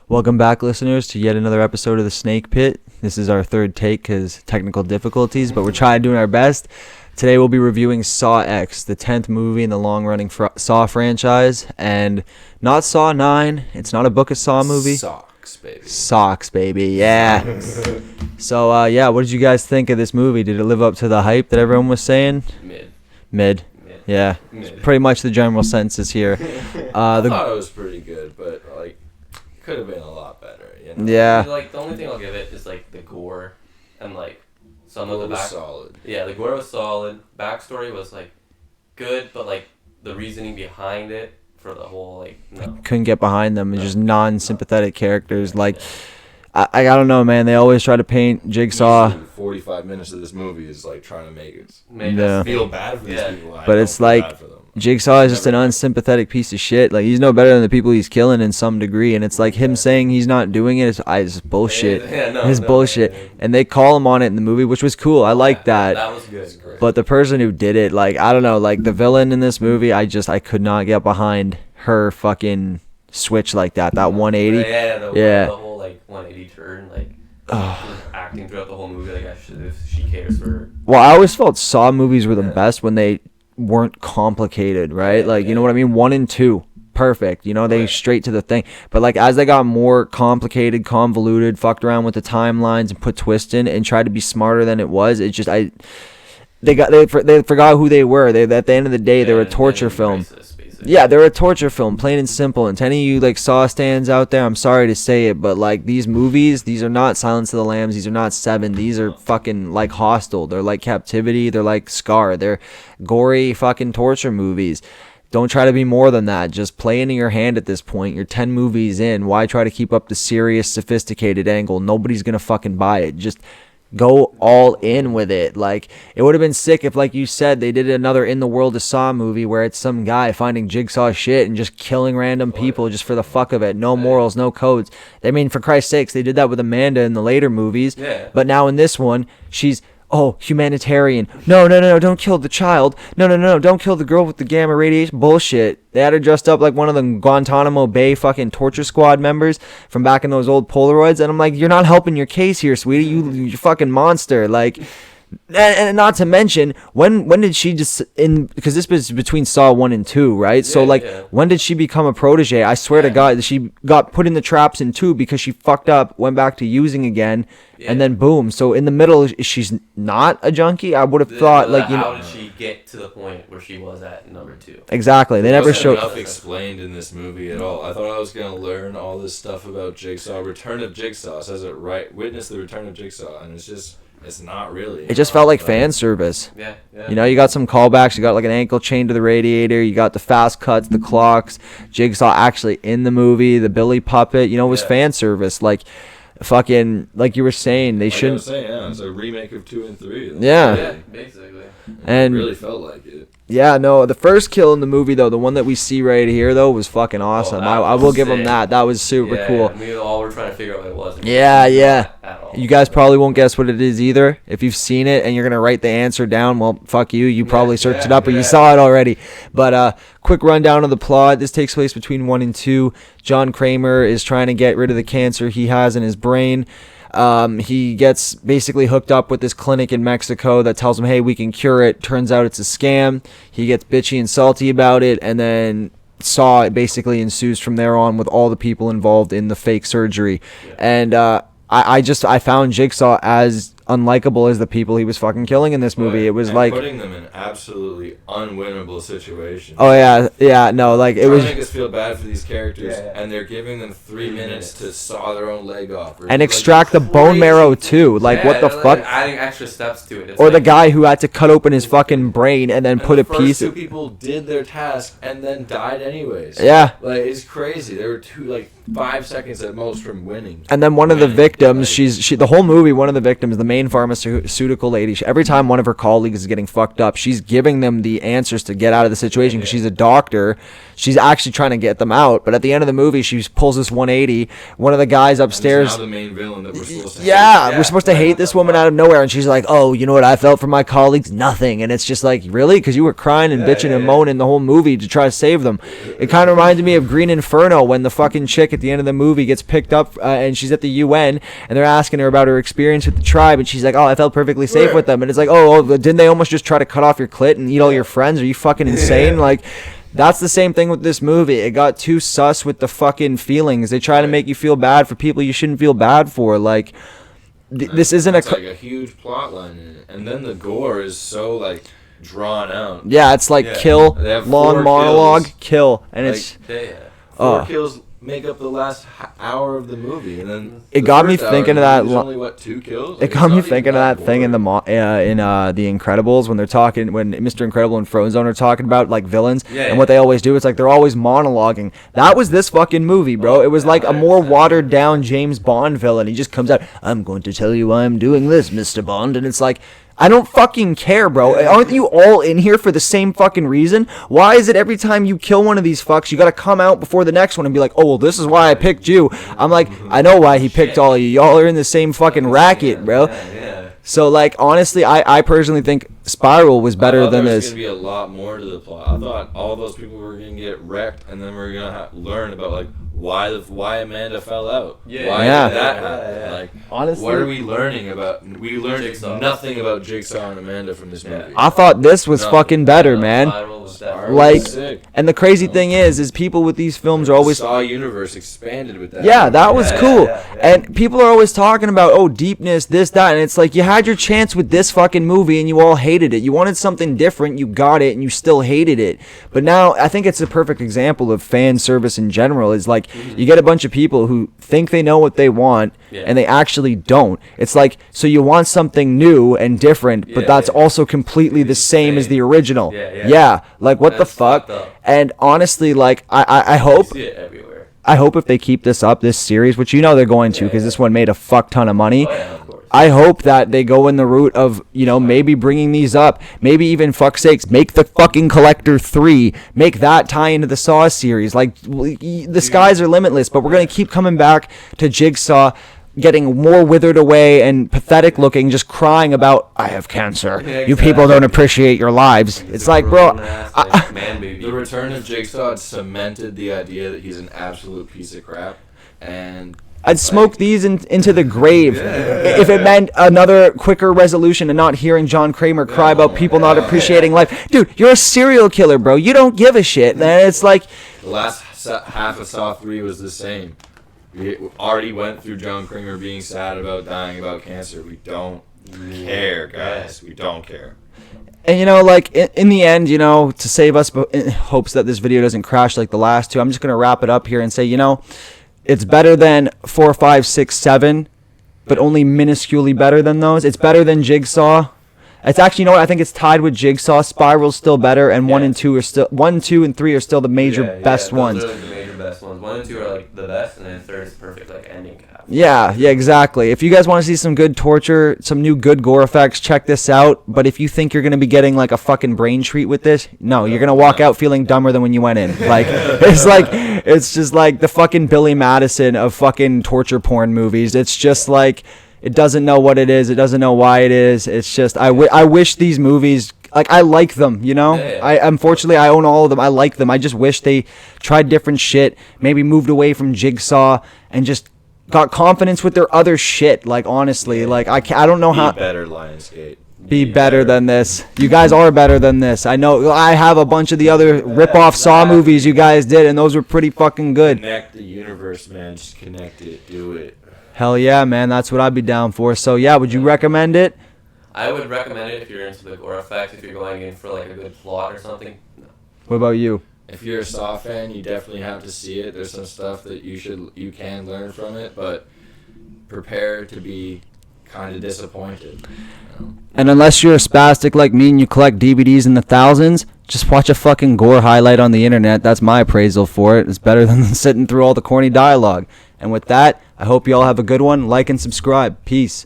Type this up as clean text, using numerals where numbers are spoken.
Welcome back, listeners, to yet another episode of The Snake Pit. This is our third take because technical difficulties, but we're trying doing our best. Today we'll be reviewing Saw X, the 10th movie in the long-running Saw franchise, and not Saw 9. It's not a Book of Saw movie. Socks, baby, yeah. So, what did you guys think of this movie? Did it live up to the hype that everyone was saying? Mid. Yeah. Mid. Pretty much the general census here. I thought it was pretty good, but could have been a lot better. You know? Yeah. The only thing I'll give it is the gore and some of the back. Solid. Yeah, the gore was solid. Backstory was good, but the reasoning behind it for the whole no. Couldn't get behind them. It's just non-sympathetic characters. I don't know, man. They always try to paint Jigsaw. 45 minutes of this movie is trying to make Yeah. us feel bad for these people. But it's Jigsaw is just an unsympathetic piece of shit. He's no better than the people he's killing in some degree, and it's him saying he's not doing it is bullshit. It's bullshit. Yeah. And they call him on it in the movie, which was cool. I like that. That was good. But the person who did it, I don't know, the villain in this movie, I could not get behind her fucking switch like that 180. The whole 180 turn, acting throughout the whole movie, if she cares for her. Well, I always felt Saw movies were the best when they weren't complicated, right? You know what I mean? 1 and 2, perfect. They straight to the thing. But as they got more complicated, convoluted, fucked around with the timelines and put twists in and tried to be smarter than it was, it just they forgot who they were. At the end of the day, they were a torture film. Yeah, they're a torture film, plain and simple. And to any of you Saw stands out there, I'm sorry to say it, but these movies, these are not Silence of the Lambs, these are not Seven, these are fucking Hostel, they're Captivity, they're Scar, they're gory fucking torture movies. Don't try to be more than that. Just play into your hand at this point. You're 10 movies in. Why try to keep up the serious, sophisticated angle? Nobody's gonna fucking buy it. Just go all in with it. It would have been sick if, you said, they did another In the World of Saw movie where it's some guy finding Jigsaw shit and just killing random people just for the fuck of it. No morals, no codes. I mean, for Christ's sakes, they did that with Amanda in the later movies. Yeah. But now in this one, she's, humanitarian. No, don't kill the child. No, don't kill the girl with the gamma radiation. Bullshit. They had her dressed up like one of the Guantanamo Bay fucking torture squad members from back in those old Polaroids. And I'm like, you're not helping your case here, sweetie. You fucking monster. And not to mention, when did she just because this was between Saw 1 and 2, right? When did she become a protege? I swear to God, she got put in the traps in 2 because she fucked up, went back to using again, and then boom. So in the middle, she's not a junkie. I would have thought how did she get to the point where she was at number 2? Exactly. They never showed enough explained in this movie at all. I thought I was gonna learn all this stuff about Jigsaw. Return of Jigsaw says it right. Witness the return of Jigsaw, and it's not really. It just felt like fan service. Yeah. You got some callbacks. You got an ankle chain to the radiator. You got the fast cuts, the clocks. Jigsaw actually in the movie. The Billy puppet. It was fan service. Fucking, you were saying, they shouldn't. It's a remake of 2 and 3. Yeah, basically. And it really felt like it. Yeah, no, the first kill in the movie, though, the one that we see right here, though, was fucking awesome. I will give them that. That was super cool. We all were trying to figure out what it was. Yeah. You guys probably won't guess what it is either. If you've seen it and you're going to write the answer down, well, fuck you. You probably searched it up or you saw it already. But quick rundown of the plot. This takes place between 1 and 2. John Kramer is trying to get rid of the cancer he has in his brain. He gets basically hooked up with this clinic in Mexico that tells him, hey, we can cure it. Turns out it's a scam. He gets bitchy and salty about it, and then Saw basically ensues from there on with all the people involved in the fake surgery. And I found Jigsaw as unlikable as the people he was fucking killing in this movie. It was putting them in absolutely unwinnable situations. Oh yeah, no, it was. Make us feel bad for these characters, and they're giving them 3 minutes to saw their own leg off and extract the bone marrow too. What the fuck? Adding extra steps to it. Or the guy who had to cut open his fucking brain and then put a piece. The first 2 people did their task and then died anyways. Yeah. It's crazy. They were 5 seconds at most from winning. And then one of the victims, she the whole movie, one of the victims, the main pharmaceutical lady, every time one of her colleagues is getting fucked up, up. She's giving them the answers to get out of the situation because she's a doctor. She's actually trying to get them out. But at the end of the movie, she pulls this 180. One of the guys upstairs. Now the main villain that we're supposed to Yeah, we're supposed to hate this woman out of nowhere, and she's like, "Oh, you know what I felt for my colleagues? Nothing." And it's just like, really? Because you were crying and bitching and moaning the whole movie to try to save them. It kind of reminded me of Green Inferno when the fucking chick at the end of the movie gets picked up and she's at the UN and they're asking her about her experience with the tribe, and she's like, "Oh, I felt perfectly safe with them." And it's like, "Oh, didn't they almost just try to cut off your clit and eat all your friends? Are you fucking insane?" Like. That's the same thing with this movie. It got too sus with the fucking feelings. They try to make you feel bad for people you shouldn't feel bad for. Like, this isn't like a huge plot line in it. And then the gore is so, like, drawn out. Yeah, it's like kill, They have long 4 monologue, kills. kill. And Like, it's... 4 kills make up the last hour of the movie, and then It the got me first hour thinking of there's that only what 2 kills. It got me thinking of that thing in the The Incredibles when they're talking, when Mr. Incredible and Frozone are talking about like villains and what they always do. It's like they're always monologuing. That was this fucking movie, bro. It was like a more watered down James Bond villain. He just comes out, "I'm going to tell you why I'm doing this, Mr. Bond," and it's like, I don't fucking care, bro. Aren't you all in here for the same fucking reason? Why is it every time you kill one of these fucks, you gotta come out before the next one and be like, "Oh, well, this is why I picked you." I'm like, I know why he picked all of you. Y'all are in the same fucking racket, bro. So, like, honestly, I personally think Spiral was better than There's this. gonna be a lot more to the plot. I thought all those people were gonna get wrecked, and then we're gonna learn about like why Amanda fell out. Why did that happen? Like, Honestly, what are we learning about? We learned nothing about Jigsaw and Amanda from this movie. I thought this was fucking better, man. Like, sick. and the crazy thing is people with these films are always... The Saw universe expanded with that. Yeah, that was cool. And people are always talking about, oh, deepness, this, that. And it's like, you had your chance with this fucking movie and you all hated it. You wanted something different, you got it, and you still hated it. But now, I think it's a perfect example of fan service in general. Is like, you get a bunch of people who think they know what they want, and they actually don't. It's like, so you want something new and different, but that's also completely the same as the original. Yeah. Like, what the fuck? And honestly, like, I hope... You see it everywhere. I hope if they keep this up, this series, which you know they're going to, because this one made a fuck ton of money. Of course. I hope that they go in the route of, you know, maybe bringing these up. Maybe even, fuck's sakes, make the fucking Collector 3. Make that tie into the Saw series. Like, the skies are limitless, but we're going to keep coming back to Jigsaw getting more withered away and pathetic looking, just crying about, "I have cancer. You people don't appreciate your lives." It's like, bro... The return of Jigsaw cemented the idea that he's an absolute piece of crap, and I'd smoke these into the grave if it meant another quicker resolution and not hearing John Kramer cry about people not appreciating life. Dude, you're a serial killer, bro. You don't give a shit. And it's like... The last half of Saw 3 was the same. We already went through John Kramer being sad about dying about cancer. We don't care, guys. We don't care. And, you know, like, in the end, you know, to save us in hopes that this video doesn't crash like the last two, I'm just going to wrap it up here and say, you know, it's better than 4, 5, 6, 7, but only minusculely better than those. It's better than Jigsaw. It's actually, you know what, I think it's tied with Jigsaw. Spiral's still better, and 1 and 2 are still... 1, 2, and 3 are still the major best ones. Those are the major best ones. 1 and 2 are like the best, and then 3rd is perfect, like ending cap. Yeah, exactly. If you guys want to see some good torture, some new good gore effects, check this out. But if you think you're going to be getting like a fucking brain treat with this, no, you're going to walk out feeling dumber than when you went in. Like, it's just like the fucking Billy Madison of fucking torture porn movies. It's just like, it doesn't know what it is. It doesn't know why it is. It's just, I wish these movies... Like, I like them, you know? Unfortunately, I own all of them. I like them. I just wish they tried different shit, maybe moved away from Jigsaw, and just got confidence with their other shit. Like, honestly, like, I don't know how... Be better, Lionsgate. Be better than this. You guys are better than this. I know. I have a bunch of the other rip-off Saw movies you guys did, and those were pretty fucking good. Connect the universe, man. Just connect it. Do it. Hell yeah, man. That's what I'd be down for. So, yeah, would you recommend it? I would recommend it if you're into the gore effects, if you're going in for like a good plot or something. No. What about you? If you're a Saw fan, you definitely have to see it. There's some stuff that you can learn from it, but prepare to be kind of disappointed. You know? And unless you're a spastic like me and you collect DVDs in the thousands, just watch a fucking gore highlight on the internet. That's my appraisal for it. It's better than sitting through all the corny dialogue. And with that, I hope you all have a good one. Like and subscribe. Peace.